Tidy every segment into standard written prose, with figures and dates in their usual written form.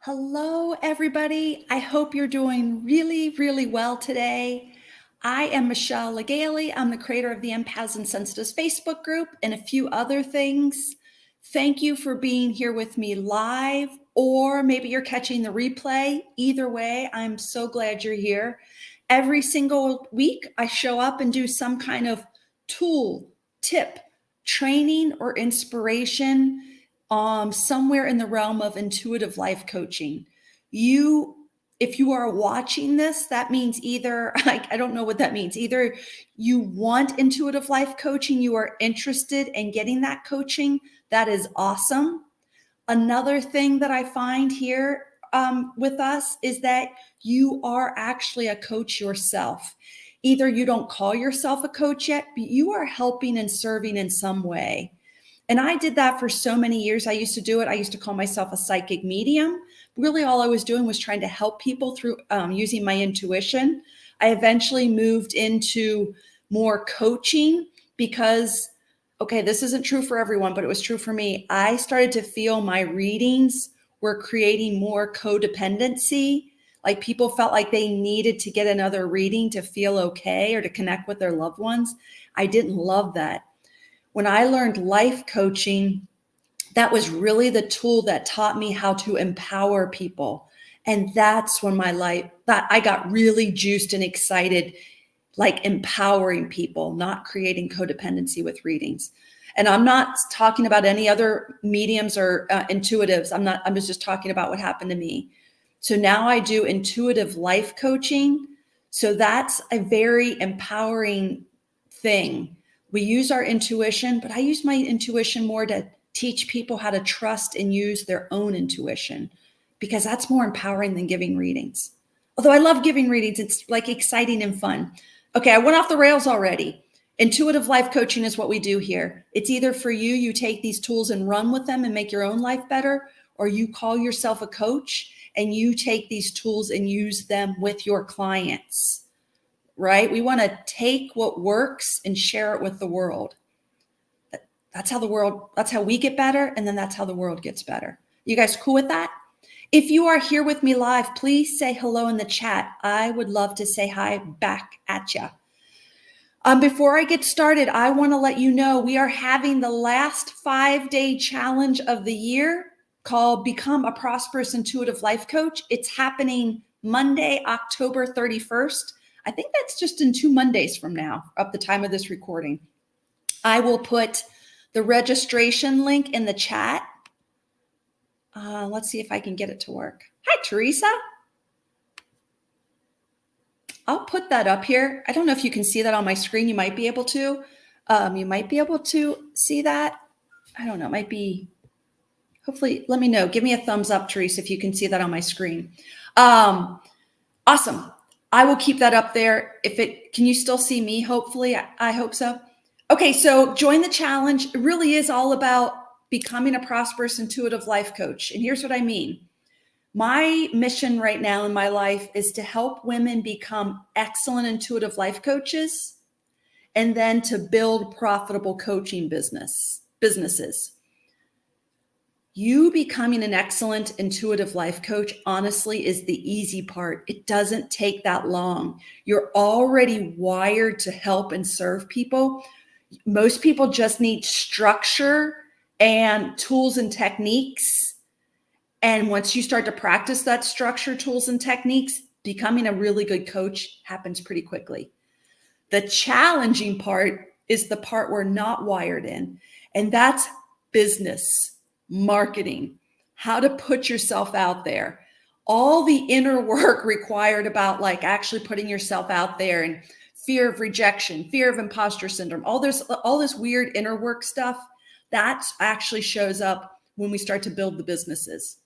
Hello, everybody. I hope you're doing really, really well today. I am Michelle Legaly. I'm the creator of the Empaths and Sensitives Facebook group and a few other things. Thank you for being here with me live, or maybe you're catching the replay. Either way, I'm so glad you're here. Every single week, I show up and do some kind of tool, tip, training, or inspiration somewhere in the realm of intuitive life coaching. If you are watching this, that means either, I don't know what that means. Either you want intuitive life coaching, you are interested in getting that coaching. That is awesome. Another thing that I find here with us is that you are actually a coach yourself. Either you don't call yourself a coach yet, but you are helping and serving in some way. And I did that for so many years. I used to do it. I used to call myself a psychic medium. Really, all I was doing was trying to help people through using my intuition. I eventually moved into more coaching because, okay, this isn't true for everyone, but it was true for me. I started to feel my readings were creating more codependency. Like people felt like they needed to get another reading to feel okay or to connect with their loved ones. I didn't love that. When I learned life coaching, that was really the tool that taught me how to empower people. And that's when I got really juiced and excited, like empowering people, not creating codependency with readings. And I'm not talking about any other mediums or intuitives. I'm just talking about what happened to me. So now I do intuitive life coaching. So that's a very empowering thing. We use our intuition, but I use my intuition more to teach people how to trust and use their own intuition, because that's more empowering than giving readings. Although I love giving readings, it's like exciting and fun. Okay, I went off the rails already. Intuitive life coaching is what we do here. It's either for you take these tools and run with them and make your own life better, or you call yourself a coach and you take these tools and use them with your clients. Right? We want to take what works and share it with the world. That's how we get better. And then that's how the world gets better. You guys cool with that? If you are here with me live, please say hello in the chat. I would love to say hi back at you. Before I get started, I want to let you know we are having the last 5-day challenge of the year called Become a Prosperous Intuitive Life Coach. It's happening Monday, October 31st. I think that's just in 2 Mondays from now, at the time of this recording. I will put the registration link in the chat. Let's see if I can get it to work. Hi, Teresa. I'll put that up here. I don't know if you can see that on my screen. You might be able to. You might be able to see that. I don't know. It might be. Hopefully, let me know. Give me a thumbs up, Teresa, if you can see that on my screen. Awesome. I will keep that up there. Can you still see me? Hopefully, I hope so. Okay, so join the challenge. It really is all about becoming a prosperous intuitive life coach. And here's what I mean. My mission right now in my life is to help women become excellent intuitive life coaches and then to build profitable coaching businesses. You becoming an excellent intuitive life coach, honestly, is the easy part. It doesn't take that long. You're already wired to help and serve people. Most people just need structure and tools and techniques. And once you start to practice that structure, tools, and techniques, becoming a really good coach happens pretty quickly. The challenging part is the part we're not wired in, and that's business. Marketing, how to put yourself out there, all the inner work required about like actually putting yourself out there, and fear of rejection, fear of imposter syndrome, all this weird inner work stuff that actually shows up when we start to build the businesses.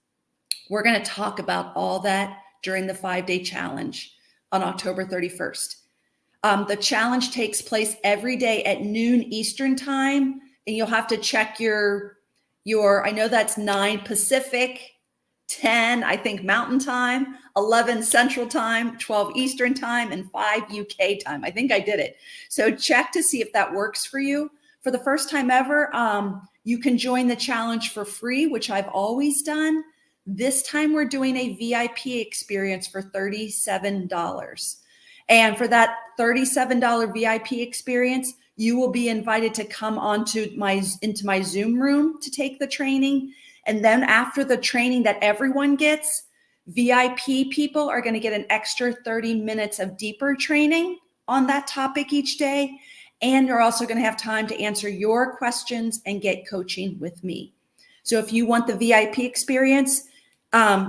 We're going to talk about all that during the 5-day challenge on October 31st. The challenge takes place every day at noon Eastern time, and you'll have to check your I know that's 9 Pacific, 10, I think Mountain Time, 11 Central Time, 12 Eastern Time, and 5 UK time. I think I did it. So check to see if that works for you. For the first time ever, you can join the challenge for free, which I've always done. This time we're doing a VIP experience for $37. And for that $37 VIP experience, you will be invited to come into my Zoom room to take the training. And then after the training that everyone gets, VIP people are going to get an extra 30 minutes of deeper training on that topic each day. And you're also going to have time to answer your questions and get coaching with me. So if you want the VIP experience,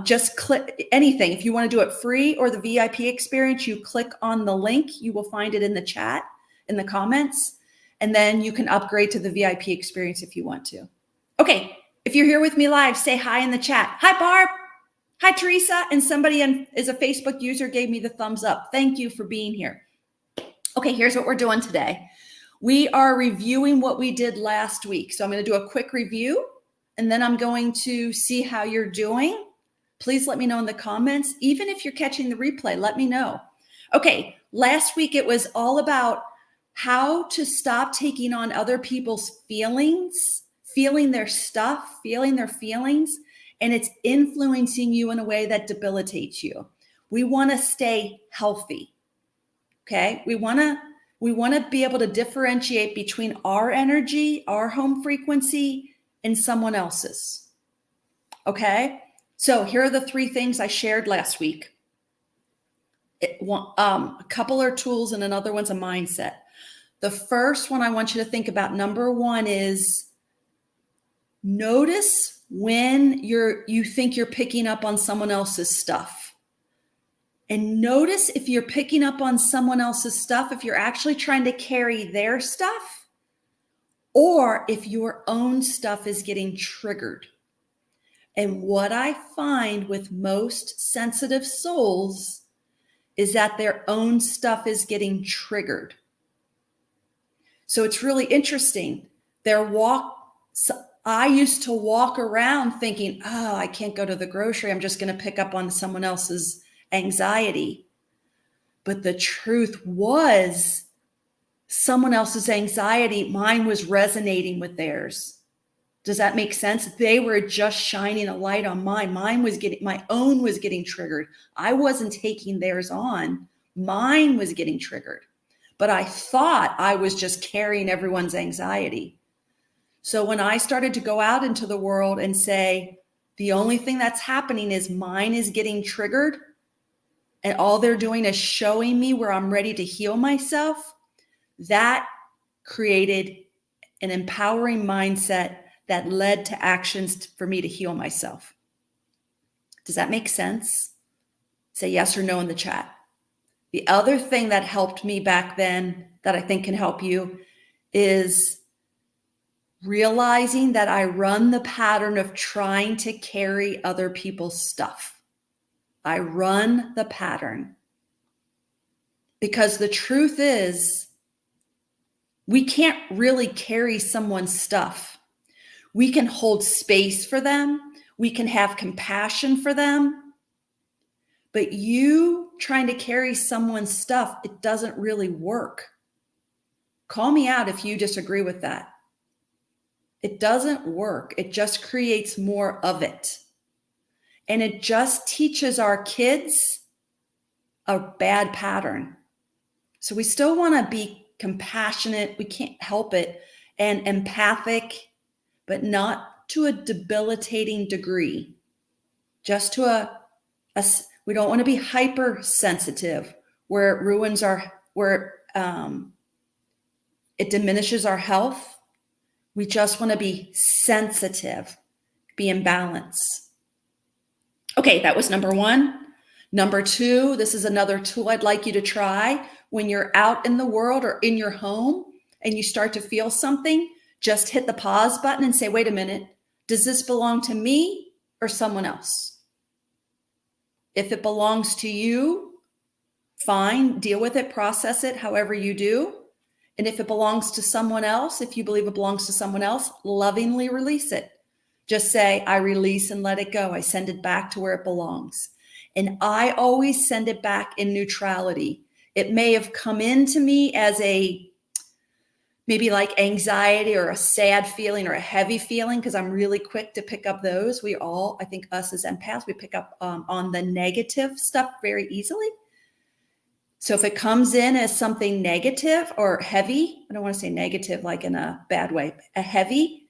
just click anything. If you want to do it free or the VIP experience, you click on the link. You will find it in the chat, in the comments, and then you can upgrade to the VIP experience if you want to. Okay, if you're here with me live, say hi in the chat. Hi, Barb. Hi, Teresa. And somebody is a Facebook user gave me the thumbs up. Thank you for being here. Okay, here's what we're doing today. We are reviewing what we did last week. So I'm going to do a quick review, and then I'm going to see how you're doing. Please let me know in the comments. Even if you're catching the replay, let me know. Okay, last week it was all about how to stop taking on other people's feelings, feeling their stuff, feeling their feelings, and it's influencing you in a way that debilitates you. We want to stay healthy. Okay, we want to be able to differentiate between our energy, our home frequency, and someone else's. Okay, so here are the 3 things I shared last week. A couple are tools and another one's a mindset. The first one I want you to think about, number 1, is notice when you think you're picking up on someone else's stuff. And notice if you're picking up on someone else's stuff, if you're actually trying to carry their stuff, or if your own stuff is getting triggered. And what I find with most sensitive souls is that their own stuff is getting triggered. So it's really interesting. I used to walk around thinking, oh, I can't go to the grocery. I'm just going to pick up on someone else's anxiety. But the truth was, someone else's anxiety, mine was resonating with theirs. Does that make sense? They were just shining a light on mine. My own was getting triggered. I wasn't taking theirs on. Mine was getting triggered. But I thought I was just carrying everyone's anxiety. So when I started to go out into the world and say, the only thing that's happening is mine is getting triggered, and all they're doing is showing me where I'm ready to heal myself, that created an empowering mindset that led to actions for me to heal myself. Does that make sense? Say yes or no in the chat. The other thing that helped me back then that I think can help you is realizing that I run the pattern of trying to carry other people's stuff. I run the pattern. Because the truth is, we can't really carry someone's stuff. We can hold space for them. We can have compassion for them. But you trying to carry someone's stuff, it doesn't really work. Call me out if you disagree with that. It doesn't work. It just creates more of it. And it just teaches our kids a bad pattern. So we still want to be compassionate. We can't help it. And empathic, but not to a debilitating degree. Just to we don't want to be hypersensitive where it ruins it diminishes our health. We just want to be sensitive, be in balance. Okay, that was number 1. Number 2, this is another tool I'd like you to try. When you're out in the world or in your home and you start to feel something, just hit the pause button and say, wait a minute, does this belong to me or someone else? If it belongs to you, fine, deal with it, process it however you do. And if it belongs to someone else, if you believe it belongs to someone else, lovingly release it. Just say, I release and let it go. I send it back to where it belongs. And I always send it back in neutrality. It may have come into me as maybe like anxiety or a sad feeling or a heavy feeling, because I'm really quick to pick up those. We all, I think us as empaths, we pick up on the negative stuff very easily. So if it comes in as something negative or heavy, I don't want to say negative like in a bad way, a heavy,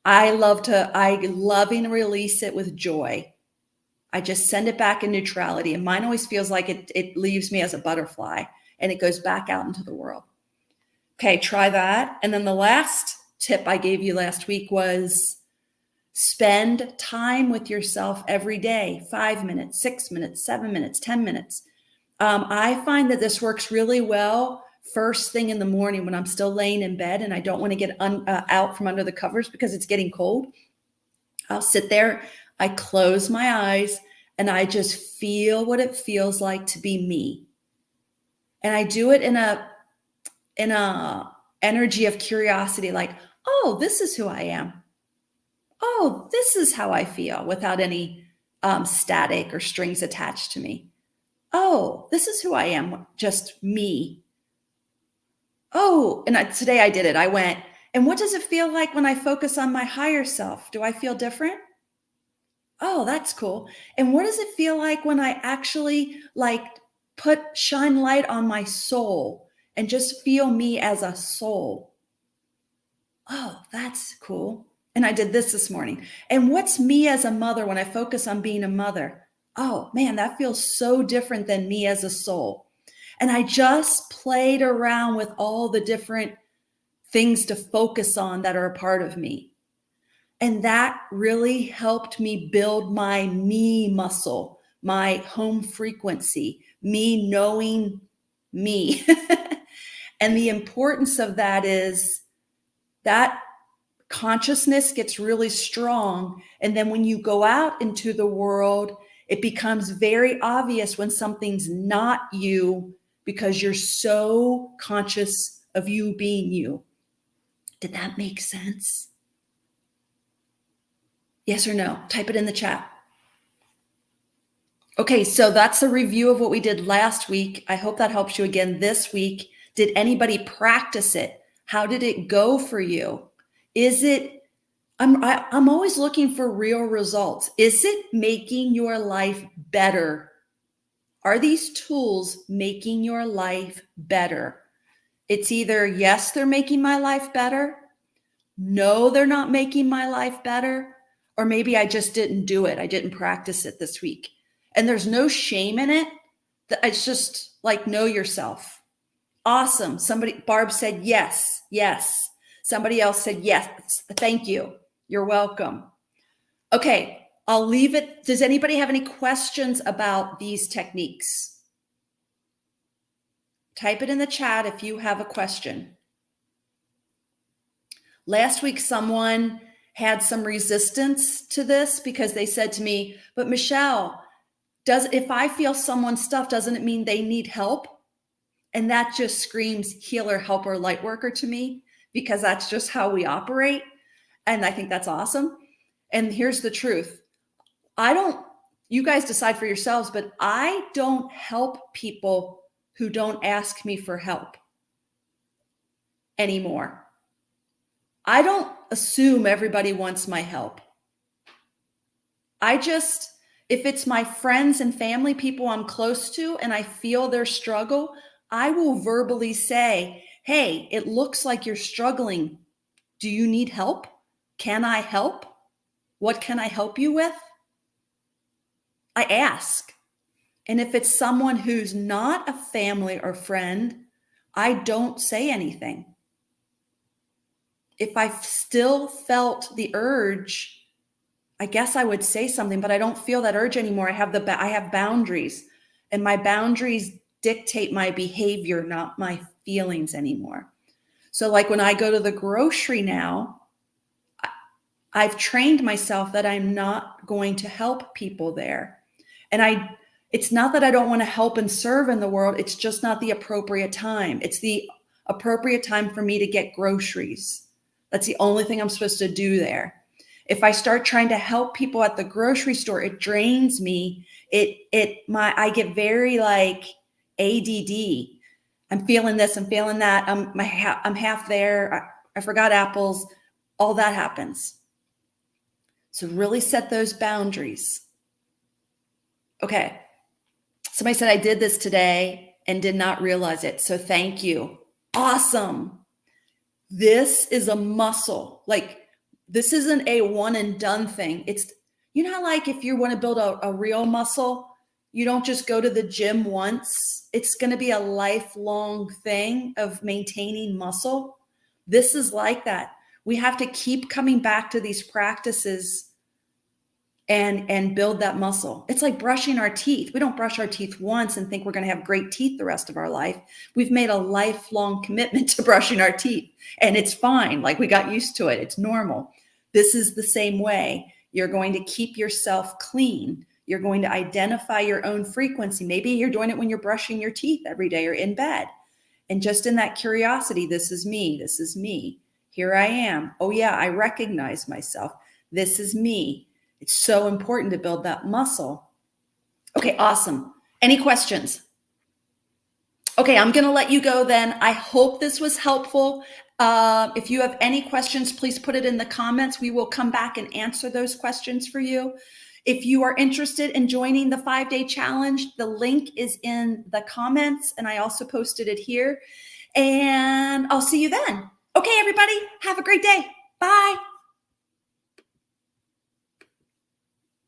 I loving release it with joy. I just send it back in neutrality. And mine always feels like it leaves me as a butterfly and it goes back out into the world. Okay, try that. And then the last tip I gave you last week was spend time with yourself every day, 5 minutes, 6 minutes, 7 minutes, 10 minutes. I find that this works really well first thing in the morning when I'm still laying in bed and I don't want to get out from under the covers because it's getting cold. I'll sit there, I close my eyes, and I just feel what it feels like to be me. And I do it in a energy of curiosity, like, oh, this is who I am. Oh, this is how I feel, without any static or strings attached to me. Oh, this is who I am, just me. Oh, and today I did it. I went, and what does it feel like when I focus on my higher self? Do I feel different? Oh, that's cool. And what does it feel like when I actually shine light on my soul and just feel me as a soul? Oh, that's cool. And I did this morning. And what's me as a mother when I focus on being a mother? Oh man, that feels so different than me as a soul. And I just played around with all the different things to focus on that are a part of me. And that really helped me build my me muscle, my home frequency, me knowing me. And the importance of that is that consciousness gets really strong. And then when you go out into the world, it becomes very obvious when something's not you because you're so conscious of you being you. Did that make sense? Yes or no? Type it in the chat. Okay, so that's a review of what we did last week. I hope that helps you again this week. Did anybody practice it? How did it go for you? Is it, I'm always looking for real results. Is it making your life better? Are these tools making your life better? It's either yes, they're making my life better. No, they're not making my life better. Or maybe I just didn't do it. I didn't practice it this week. And there's no shame in it. It's just like, know yourself. Awesome. Barb said, yes, yes. Somebody else said, yes, thank you. You're welcome. Okay, I'll leave it. Does anybody have any questions about these techniques? Type it in the chat if you have a question. Last week, someone had some resistance to this because they said to me, but Michelle, if I feel someone's stuff, doesn't it mean they need help? And that just screams healer, helper, light worker to me, because that's just how we operate. And I think that's awesome. And here's the truth. You guys decide for yourselves, but I don't help people who don't ask me for help anymore. I don't assume everybody wants my help. If it's my friends and family, people I'm close to, and I feel their struggle, I will verbally say, hey, it looks like you're struggling. Do you need help? Can I help? What can I help you with? I ask. And if it's someone who's not a family or friend, I don't say anything. If I still felt the urge, I guess I would say something, but I don't feel that urge anymore. I have boundaries, and my boundaries dictate my behavior, not my feelings anymore. So like when I go to the grocery now, I've trained myself that I'm not going to help people there. And it's not that I don't want to help and serve in the world. It's just not the appropriate time. It's the appropriate time for me to get groceries. That's the only thing I'm supposed to do there. If I start trying to help people at the grocery store, it drains me. I get very like ADD. I'm feeling this, I'm feeling that. I'm half there. I forgot apples. All that happens. So really set those boundaries. Okay. Somebody said I did this today and did not realize it. So thank you. Awesome. This is a muscle. Like, this isn't a one and done thing. It's, you know, like if you want to build a real muscle, you don't just go to the gym once. It's going to be a lifelong thing of maintaining muscle. This is like that. We have to keep coming back to these practices and build that muscle. It's like brushing our teeth. We don't brush our teeth once and think we're going to have great teeth the rest of our life. We've made a lifelong commitment to brushing our teeth, and it's fine. Like, we got used to it. It's normal. This is the same way. You're going to keep yourself clean. You're going to identify your own frequency. Maybe you're doing it when you're brushing your teeth every day or in bed. And just in that curiosity, this is me. This is me. Here I am. Oh yeah, I recognize myself. This is me. It's so important to build that muscle. Okay, awesome. Any questions? Okay, I'm going to let you go then. I hope this was helpful. If you have any questions, please put it in the comments. We will come back and answer those questions for you. If you are interested in joining the 5-day challenge, the link is in the comments, and I also posted it here. And I'll see you then. Okay, everybody, have a great day. Bye.